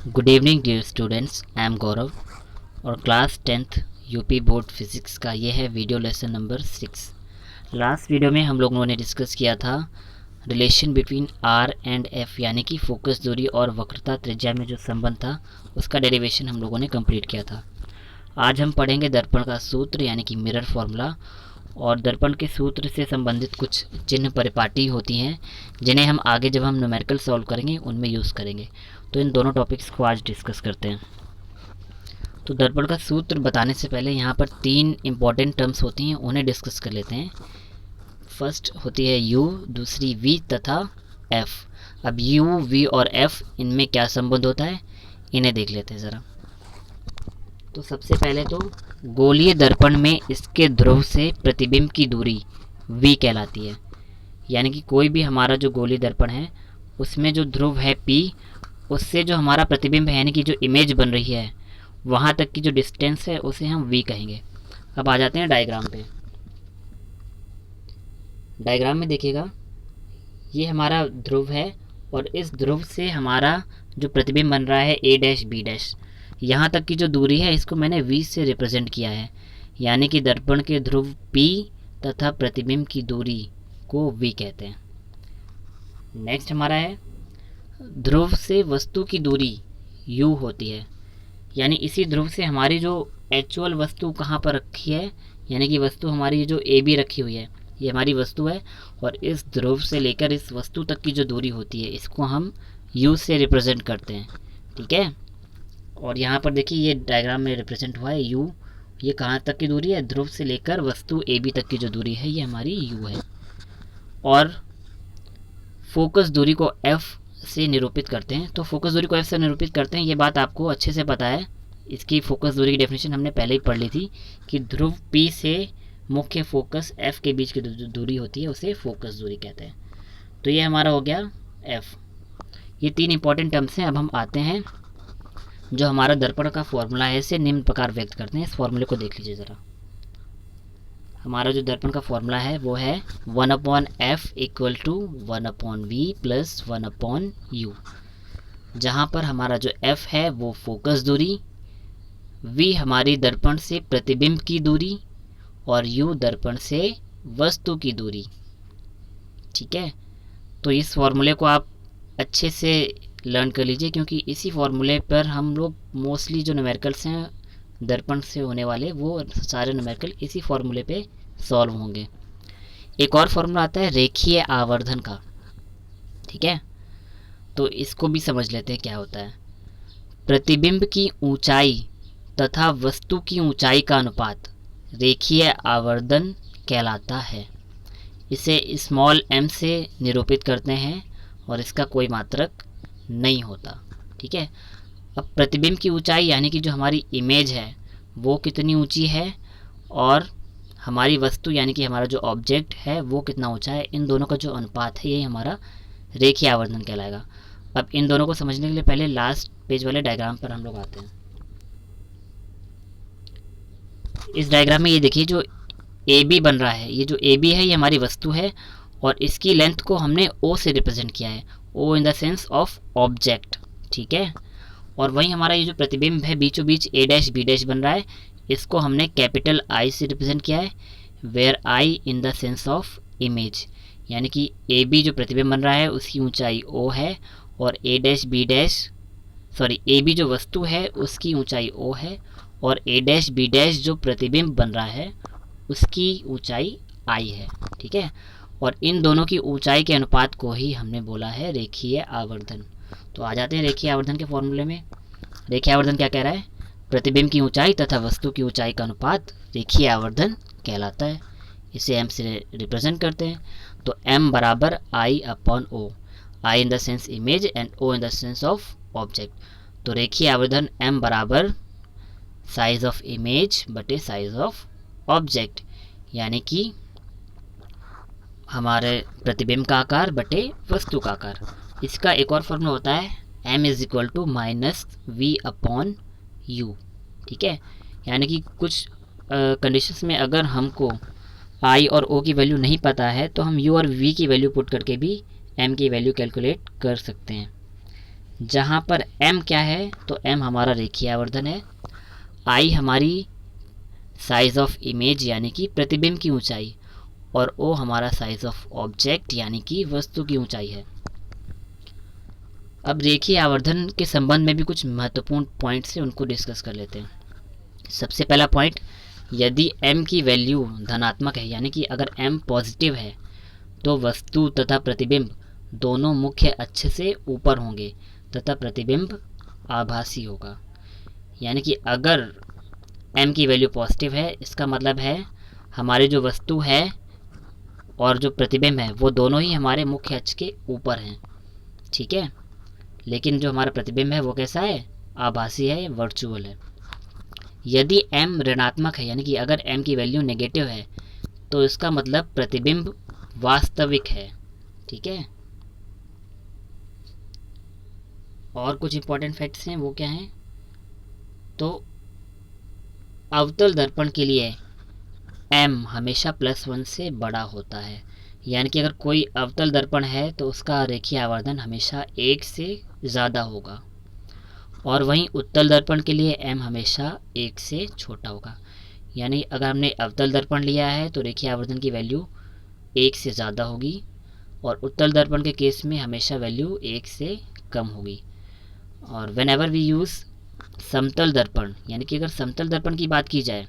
Good evening dear students, I am Gaurav और class 10th UP board physics का ये है video lesson number 6। Last video में हम लोगों ने डिस्कस किया था relation between R and F, यानी कि फोकस दूरी और वक्रता त्रिज्या में जो संबंध था उसका डेरिवेशन हम लोगों ने कंप्लीट किया था। आज हम पढ़ेंगे दर्पण का सूत्र यानी कि मिरर फॉर्मूला, और दर्पण के सूत्र से संबंधित कुछ चिन्ह परिपाटी होती हैं जिन्हें हम आगे जब हम न्यूमेरिकल सॉल्व करेंगे उनमें यूज़ करेंगे। तो इन दोनों टॉपिक्स को आज डिस्कस करते हैं। तो दर्पण का सूत्र बताने से पहले यहाँ पर 3 इम्पॉर्टेंट टर्म्स होती हैं, उन्हें डिस्कस कर लेते हैं। फर्स्ट होती है U, दूसरी V तथा F। अब U, V और F इनमें क्या संबंध होता है इन्हें देख लेते हैं ज़रा। तो सबसे पहले तो गोलीय दर्पण में इसके ध्रुव से प्रतिबिंब की दूरी V कहलाती है। यानी कि कोई भी हमारा जो गोलीय दर्पण है उसमें जो ध्रुव है P, उससे जो हमारा प्रतिबिंब है यानी कि जो इमेज बन रही है वहाँ तक की जो डिस्टेंस है उसे हम V कहेंगे। अब आ जाते हैं डायग्राम पे। डायग्राम में देखिएगा, ये हमारा ध्रुव है और इस ध्रुव से हमारा जो प्रतिबिंब बन रहा है A डैश B डैश, यहाँ तक की जो दूरी है इसको मैंने V से रिप्रेजेंट किया है। यानी कि दर्पण के ध्रुव P तथा प्रतिबिंब की दूरी को V कहते हैं। नेक्स्ट हमारा है ध्रुव से वस्तु की दूरी U होती है। यानी इसी ध्रुव से हमारी जो एक्चुअल वस्तु कहाँ पर रखी है, यानी कि वस्तु हमारी जो AB रखी हुई है ये हमारी वस्तु है, और इस ध्रुव से लेकर इस वस्तु तक की जो दूरी होती है इसको हम U से रिप्रेजेंट करते हैं। ठीक है, और यहाँ पर देखिए ये डायग्राम में रिप्रेजेंट हुआ है U। ये कहाँ तक की दूरी है, ध्रुव से लेकर वस्तु AB तक की जो दूरी है ये हमारी U है। और फोकस दूरी को F से निरूपित करते हैं। तो फोकस दूरी को F से निरूपित करते हैं, ये बात आपको अच्छे से पता है। इसकी फोकस दूरी की डेफिनेशन हमने पहले ही पढ़ ली थी कि ध्रुव P से मुख्य फोकस F के बीच की दूरी होती है उसे फोकस दूरी कहते हैं। तो ये हमारा हो गया F। ये 3 इंपॉर्टेंट टर्म्स हैं। अब हम आते हैं जो हमारा दर्पण का फॉर्मूला है इसे निम्न प्रकार व्यक्त करते हैं। इस फॉर्मूले को देख लीजिए ज़रा। हमारा जो दर्पण का फॉर्मूला है वो है 1/f equal to 1/v plus 1/u, जहाँ पर हमारा जो f है वो फोकस दूरी, v हमारी दर्पण से प्रतिबिंब की दूरी और u दर्पण से वस्तु की दूरी। ठीक है, तो इस फॉर्मूले को आप अच्छे से लर्न कर लीजिए क्योंकि इसी फॉर्मूले पर हम लोग मोस्टली जो न्यूमेरिकल्स हैं दर्पण से होने वाले वो सारे न्यूमेरिकल इसी फॉर्मूले पे सॉल्व होंगे। एक और फॉर्मूला आता है रेखीय आवर्धन का। ठीक है, तो इसको भी समझ लेते हैं क्या होता है। प्रतिबिंब की ऊंचाई तथा वस्तु की ऊंचाई का अनुपात रेखीय आवर्धन कहलाता है। इसे स्मॉल m से निरूपित करते हैं और इसका कोई मात्रक नहीं होता। ठीक है, अब प्रतिबिंब की ऊंचाई यानी कि जो हमारी इमेज है वो कितनी ऊंची है और हमारी वस्तु यानी कि हमारा जो ऑब्जेक्ट है वो कितना ऊंचा है, इन दोनों का जो अनुपात है यही हमारा रेखीय आवर्धन कहलाएगा। अब इन दोनों को समझने के लिए पहले लास्ट पेज वाले डायग्राम पर हम लोग आते हैं। इस डायग्राम में ये देखिए जो AB बन रहा है, ये जो AB है ये हमारी वस्तु है और इसकी लेंथ को हमने O से रिप्रेजेंट किया है, O in the sense of object. ठीक है, और वहीं हमारा ये जो प्रतिबिंब है बीचों बीच A डैश B डैश बन रहा है, इसको हमने कैपिटल I से रिप्रेजेंट किया है, where I in the sense of image. यानी कि AB जो प्रतिबिंब बन रहा है उसकी ऊंचाई O है और A dash B dash AB जो वस्तु है उसकी ऊंचाई O है और A डैश B डैश जो प्रतिबिंब बन रहा है उसकी ऊंचाई I है। ठीक है, और इन दोनों की ऊंचाई के अनुपात को ही हमने बोला है रेखीय आवर्धन। तो आ जाते हैं रेखीय आवर्धन के फॉर्मूले में। रेखीय आवर्धन क्या कह रहा है, प्रतिबिंब की ऊंचाई तथा वस्तु की ऊंचाई का अनुपात रेखीय आवर्धन कहलाता है। इसे m से रिप्रेजेंट करते हैं। तो m बराबर I/O, I in the sense image and O in the sense of object. तो रेखीय आवर्धन m बराबर साइज ऑफ इमेज बटे साइज ऑफ ऑब्जेक्ट, यानी कि हमारे प्रतिबिंब का आकार बटे वस्तु का आकार। इसका एक और फॉर्मूला होता है m is equal to -v/u। ठीक है, यानी कि कुछ कंडीशंस में अगर हमको I और O की वैल्यू नहीं पता है तो हम U और V की वैल्यू पुट करके भी m की वैल्यू कैलकुलेट कर सकते हैं। जहाँ पर m क्या है, तो m हमारा रेखीय आवर्धन है, i हमारी साइज ऑफ इमेज यानी कि प्रतिबिंब की ऊंचाई, और o हमारा साइज ऑफ ऑब्जेक्ट यानी कि वस्तु की ऊंचाई है। अब रेखीय आवर्धन के संबंध में भी कुछ महत्वपूर्ण पॉइंट्स हैं, उनको डिस्कस कर लेते हैं। सबसे पहला पॉइंट, यदि m की वैल्यू धनात्मक है यानी कि अगर m पॉजिटिव है तो वस्तु तथा प्रतिबिंब दोनों मुख्य अक्ष से ऊपर होंगे तथा प्रतिबिंब आभासी होगा। यानी कि अगर m की वैल्यू पॉजिटिव है, इसका मतलब है हमारी जो वस्तु है और जो प्रतिबिंब है वो दोनों ही हमारे मुख्य अक्ष के ऊपर हैं, ठीक है। लेकिन जो हमारा प्रतिबिंब है वो कैसा है, आभासी है, वर्चुअल है। यदि m ऋणात्मक है यानी कि अगर m की वैल्यू नेगेटिव है तो इसका मतलब प्रतिबिंब वास्तविक है, ठीक है। और कुछ इंपॉर्टेंट फैक्ट्स हैं, वो क्या हैं, तो अवतल दर्पण के लिए m हमेशा +1 से बड़ा होता है। यानी कि अगर कोई अवतल दर्पण है तो उसका रेखीय आवर्धन हमेशा 1 से ज़्यादा होगा, और वहीं उत्तल दर्पण के लिए m हमेशा 1 से छोटा होगा। यानी अगर हमने अवतल दर्पण लिया है तो रेखीय आवर्धन की वैल्यू 1 से ज़्यादा होगी, और उत्तल दर्पण के केस में हमेशा वैल्यू 1 से कम होगी। और वेन एवर वी यूज़ समतल दर्पण, यानी कि अगर समतल दर्पण की बात की जाए,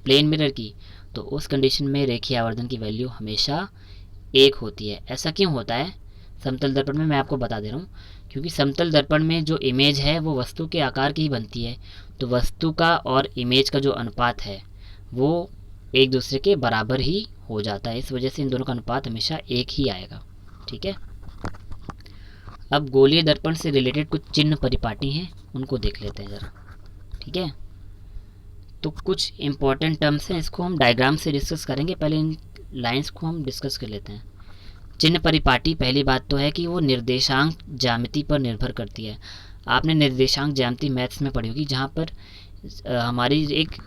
प्लेन मिरर की, तो उस कंडीशन में रेखीय आवर्धन की वैल्यू हमेशा 1 होती है। ऐसा क्यों होता है समतल दर्पण में, मैं आपको बता दे रहा हूँ। क्योंकि समतल दर्पण में जो इमेज है वो वस्तु के आकार की ही बनती है, तो वस्तु का और इमेज का जो अनुपात है वो एक दूसरे के बराबर ही हो जाता है। इस वजह से इन दोनों का अनुपात हमेशा 1 ही आएगा, ठीक है। अब गोलीय दर्पण से रिलेटेड कुछ चिन्ह परिपाटी हैं, उनको देख लेते हैं ज़रा, ठीक है। तो कुछ इम्पॉर्टेंट टर्म्स हैं, इसको हम डायग्राम से डिस्कस करेंगे, पहले इन लाइंस को हम डिस्कस कर लेते हैं। चिन्ह परिपाटी, पहली बात तो है कि वो निर्देशांक ज्यामिति पर निर्भर करती है। आपने निर्देशांक ज्यामिति मैथ्स में पढ़ी होगी, जहाँ पर हमारी एक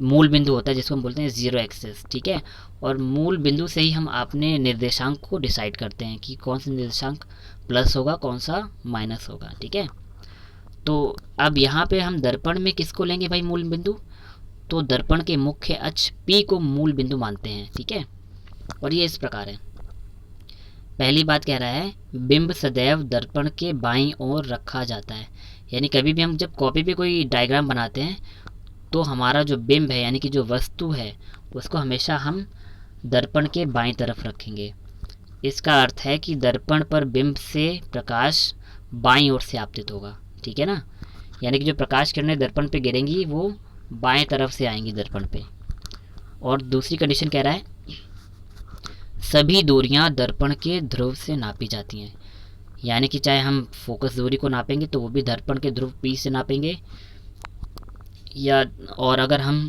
मूल बिंदु होता है जिसको हम बोलते हैं 0 एक्सिस, ठीक है। और मूल बिंदु से ही हम अपने निर्देशांक को डिसाइड करते हैं कि कौन सा निर्देशांक प्लस होगा, कौन सा माइनस होगा, ठीक है। तो अब यहाँ पे हम दर्पण में किसको लेंगे भाई मूल बिंदु, तो दर्पण के मुख्य अक्ष P को मूल बिंदु मानते हैं, ठीक है। और ये इस प्रकार है। पहली बात कह रहा है, बिंब सदैव दर्पण के बाईं ओर रखा जाता है। यानी कभी भी हम जब कॉपी पे कोई डायग्राम बनाते हैं तो हमारा जो बिंब है यानी कि जो वस्तु है उसको हमेशा हम दर्पण के बाईं तरफ रखेंगे। इसका अर्थ है कि दर्पण पर बिंब से प्रकाश बाईं ओर से आपतित होगा, ठीक है ना। यानी कि जो प्रकाश किरणें दर्पण पे गिरेंगी वो बाएं तरफ से आएंगी दर्पण पे। और दूसरी कंडीशन कह रहा है, सभी दूरियां दर्पण के ध्रुव से नापी जाती हैं। यानी कि चाहे हम फोकस दूरी को नापेंगे तो वो भी दर्पण के ध्रुव P से नापेंगे, या और अगर हम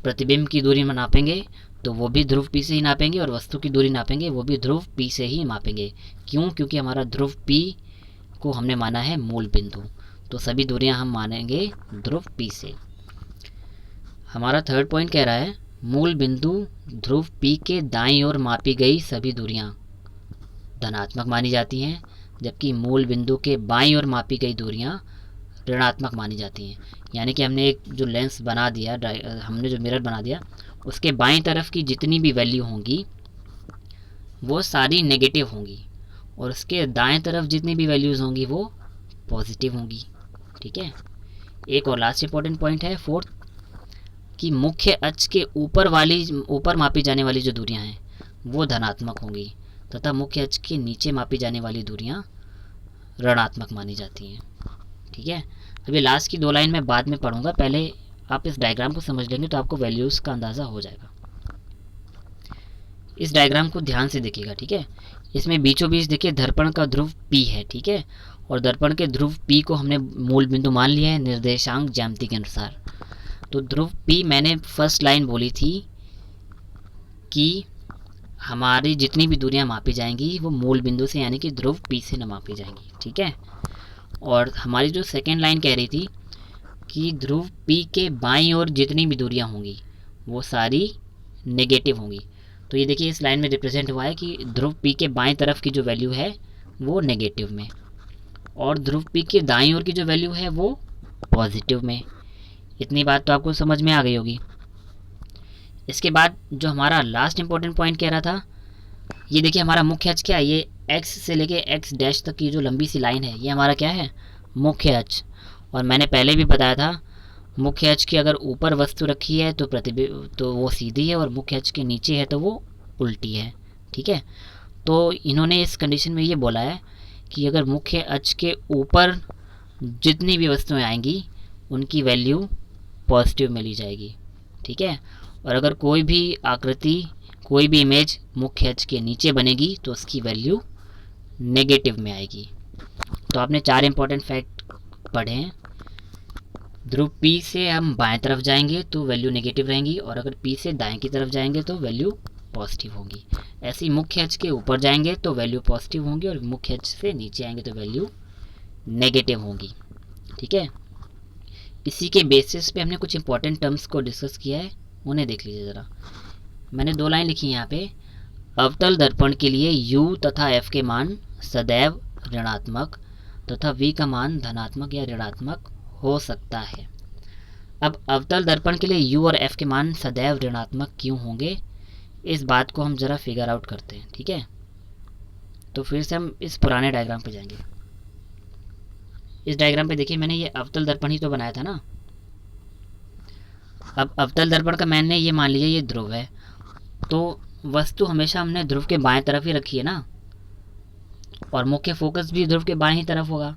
प्रतिबिंब की दूरी में नापेंगे तो वो भी ध्रुव P से ही नापेंगे, और वस्तु की दूरी नापेंगे वो भी ध्रुव P से ही मापेंगे। क्यों, क्योंकि हमारा ध्रुव P को हमने माना है मूल बिंदु, तो सभी दूरियां हम मानेंगे ध्रुव P से। हमारा थर्ड पॉइंट कह रहा है, मूल बिंदु ध्रुव P के दाईं ओर मापी गई सभी दूरियां धनात्मक मानी जाती हैं, जबकि मूल बिंदु के बाईं ओर मापी गई दूरियां ऋणात्मक मानी जाती हैं। यानी कि हमने एक जो लेंस बना दिया, हमने जो मिरर बना दिया, उसके बाईं तरफ की जितनी भी वैल्यू होंगी वो सारी नेगेटिव होंगी, और उसके दाएं तरफ जितनी भी वैल्यूज़ होंगी वो पॉजिटिव होंगी, ठीक है। एक और लास्ट इंपॉर्टेंट पॉइंट है फोर्थ, कि मुख्य अक्ष के ऊपर मापी जाने वाली जो दूरियां हैं वो धनात्मक होंगी, तथा मुख्य अक्ष के नीचे मापी जाने वाली दूरियां ऋणात्मक मानी जाती हैं, ठीक है। अभी लास्ट की 2 लाइन मैं बाद में पढ़ूंगा, पहले आप इस डायग्राम को समझ लेंगे तो आपको वैल्यूज़ का अंदाज़ा हो जाएगा। इस डायग्राम को ध्यान से देखिएगा, ठीक है। इसमें बीचों बीच देखिए दर्पण का ध्रुव P है, ठीक है, और दर्पण के ध्रुव P को हमने मूल बिंदु मान लिया है निर्देशांक ज्यामिति के अनुसार। तो ध्रुव P, मैंने फर्स्ट लाइन बोली थी कि हमारी जितनी भी दूरियां मापी जाएंगी वो मूल बिंदु से यानी कि ध्रुव P से न मापी जाएंगी, ठीक है। और हमारी जो सेकेंड लाइन कह रही थी कि ध्रुव P के बाईं ओर जितनी भी दूरियां होंगी वो सारी नेगेटिव होंगी। तो ये देखिए इस लाइन में रिप्रेजेंट हुआ है कि ध्रुव P के बाएं तरफ की जो वैल्यू है वो नेगेटिव में, और ध्रुव P के दाईं ओर की जो वैल्यू है वो पॉजिटिव में। इतनी बात तो आपको समझ में आ गई होगी। इसके बाद जो हमारा लास्ट इंपॉर्टेंट पॉइंट कह रहा था, ये देखिए हमारा मुख्य अक्ष क्या है, ये x से लेके x डैश तक की जो लंबी सी लाइन है ये हमारा क्या है, मुख्य अक्ष। और मैंने पहले भी बताया था मुख्य अक्ष की अगर ऊपर वस्तु रखी है तो प्रतिबिंब तो वो सीधी है, और मुख्य अक्ष के नीचे है तो वो उल्टी है। ठीक है, तो इन्होंने इस कंडीशन में ये बोला है कि अगर मुख्य अक्ष के ऊपर जितनी भी वस्तुएं आएंगी उनकी वैल्यू पॉजिटिव में ली जाएगी। ठीक है, और अगर कोई भी आकृति, कोई भी इमेज मुख्य अक्ष के नीचे बनेगी तो उसकी वैल्यू नेगेटिव में आएगी। तो आपने 4 इंपॉर्टेंट फैक्ट पढ़े हैं। ध्रुव P से हम बाएं तरफ जाएंगे तो वैल्यू नेगेटिव रहेंगी, और अगर P से दाएं की तरफ जाएंगे तो वैल्यू पॉजिटिव होगी। ऐसे ही मुख्य अक्ष के ऊपर जाएंगे तो वैल्यू पॉजिटिव होंगी, और मुख्य अक्ष से नीचे आएंगे तो वैल्यू नेगेटिव होंगी। ठीक है, इसी के बेसिस पे हमने कुछ इंपॉर्टेंट टर्म्स को डिस्कस किया है, उन्हें देख लीजिए ज़रा। मैंने 2 लाइन लिखी है यहाँ पे। अवतल दर्पण के लिए U तथा F के मान सदैव ऋणात्मक तथा V का मान धनात्मक या ऋणात्मक हो सकता है। अब अवतल दर्पण के लिए U और F के मान सदैव ऋणात्मक क्यों होंगे, इस बात को हम ज़रा फिगर आउट करते हैं। ठीक है, तो फिर से हम इस पुराने डायग्राम पे जाएंगे। इस डायग्राम पे देखिए मैंने ये अवतल दर्पण ही तो बनाया था ना। अब अवतल दर्पण का मैंने ये मान लिया ये ध्रुव है, तो वस्तु हमेशा हमने ध्रुव के बाएं तरफ ही रखी है ना, और मुख्य फोकस भी ध्रुव के बाएं ही तरफ होगा।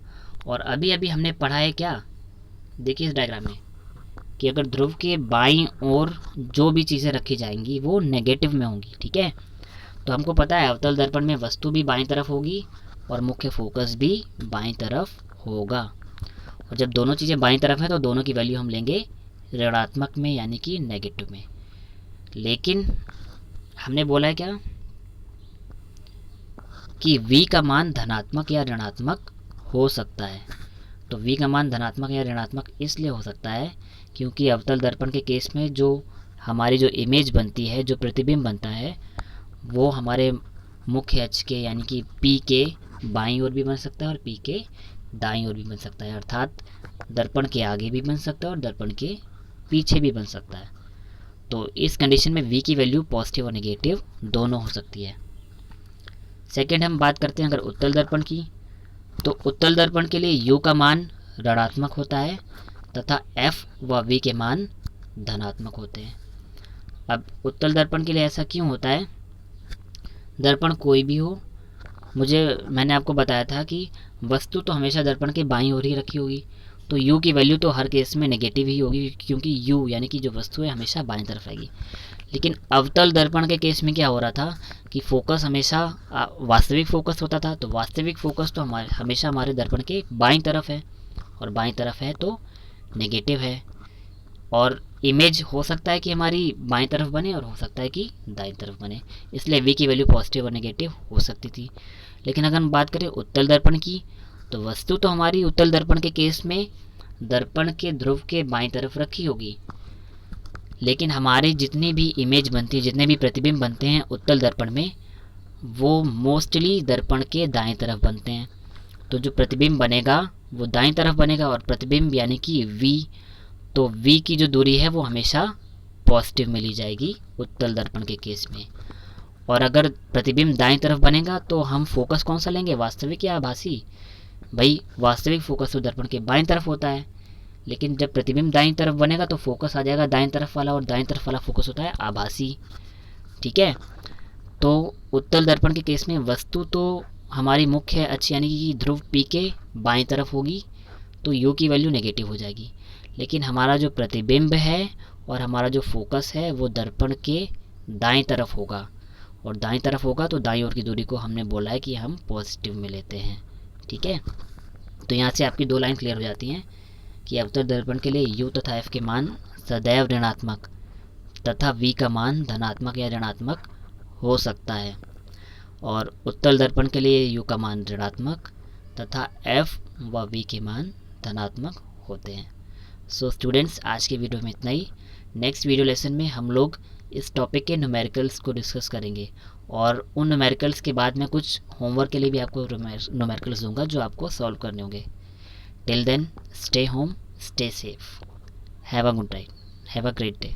और अभी अभी हमने पढ़ा है क्या, देखिए इस डायग्राम में, कि अगर ध्रुव के बाईं ओर जो भी चीज़ें रखी जाएंगी वो नेगेटिव में होंगी। ठीक है, तो हमको पता है अवतल दर्पण में वस्तु भी बाईं तरफ होगी और मुख्य फोकस भी बाईं तरफ होगा। और जब दोनों चीज़ें बाईं तरफ हैं तो दोनों की वैल्यू हम लेंगे ऋणात्मक में, यानी कि नेगेटिव में। लेकिन हमने बोला है क्या कि V का मान धनात्मक या ऋणात्मक हो सकता है। तो V का मान धनात्मक या ऋणात्मक इसलिए हो सकता है क्योंकि अवतल दर्पण के केस में जो हमारी जो इमेज बनती है, जो प्रतिबिंब बनता है, वो हमारे मुख्य अक्ष के यानी कि P के बाईं ओर भी बन सकता है और P के दाईं ओर भी बन सकता है। अर्थात दर्पण के आगे भी बन सकता है और दर्पण के पीछे भी बन सकता है। तो इस कंडीशन में V की वैल्यू पॉजिटिव और नेगेटिव दोनों हो सकती है। सेकेंड हम बात करते हैं अगर उत्तल दर्पण की, तो उत्तल दर्पण के लिए U का मान ऋणात्मक होता है तथा F व V के मान धनात्मक होते हैं। अब उत्तल दर्पण के लिए ऐसा क्यों होता है, दर्पण कोई भी हो, मैंने आपको बताया था कि वस्तु तो हमेशा दर्पण के बाईं ओर ही रखी होगी, तो U की वैल्यू तो हर केस में नेगेटिव ही होगी, क्योंकि U यानी कि जो वस्तु है हमेशा बाईं तरफ आएगी। लेकिन अवतल दर्पण के केस में क्या हो रहा था कि फोकस हमेशा वास्तविक फोकस होता था, तो वास्तविक फोकस तो हमेशा हमारे दर्पण के बाईं तरफ है, और बाईं तरफ है तो नेगेटिव है। और इमेज हो सकता है कि हमारी बाईं तरफ बने और हो सकता है कि दाईं तरफ बने, इसलिए V की वैल्यू पॉजिटिव और नेगेटिव हो सकती थी। लेकिन अगर हम बात करें उत्तल दर्पण की, तो वस्तु तो हमारी उत्तल दर्पण के केस में दर्पण के ध्रुव के बाईं तरफ रखी होगी, लेकिन हमारे जितनी भी इमेज बनती है, जितने भी प्रतिबिंब बनते हैं उत्तल दर्पण में, वो मोस्टली दर्पण के दाएं तरफ बनते हैं। तो जो प्रतिबिंब बनेगा वो दाईं तरफ बनेगा, और प्रतिबिंब यानी कि V, तो V की जो दूरी है वो हमेशा पॉजिटिव में ली जाएगी उत्तल दर्पण के केस में। और अगर प्रतिबिंब दाईं तरफ बनेगा तो हम फोकस कौन सा लेंगे, वास्तविक या आभासी? भाई वास्तविक फोकस तो दर्पण के बाईं तरफ होता है, लेकिन जब प्रतिबिंब दाईं तरफ बनेगा तो फोकस आ जाएगा दाईं तरफ वाला, और दाईं तरफ वाला फोकस होता है आभासी। ठीक है, तो उत्तल दर्पण के केस में वस्तु तो हमारी मुख्य अक्ष यानी कि ध्रुव P के बाईं तरफ होगी, तो U की वैल्यू नेगेटिव हो जाएगी। लेकिन हमारा जो प्रतिबिंब है और हमारा जो फोकस है वो दर्पण के दाईं तरफ होगा, और दाईं तरफ होगा तो दाईं ओर की दूरी को हमने बोला है कि हम पॉजिटिव में लेते हैं। ठीक है, तो यहाँ से आपकी 2 लाइन क्लियर हो जाती हैं कि अवतल दर्पण के लिए U तथा F के मान सदैव ऋणात्मक तथा V का मान धनात्मक या ऋणात्मक हो सकता है, और उत्तल दर्पण के लिए U का मान ऋणात्मक तथा F व V के मान धनात्मक होते हैं। सो स्टूडेंट्स, आज के वीडियो में इतना ही। नेक्स्ट वीडियो लेसन में हम लोग इस टॉपिक के न्यूमेरिकल्स को डिस्कस करेंगे, और उन न्यूमेरिकल्स के बाद मैं कुछ होमवर्क के लिए भी आपको न्यूमेरिकल्स दूंगा जो आपको सॉल्व करने होंगे। Till then, stay home, stay safe, have a good night, have a great day.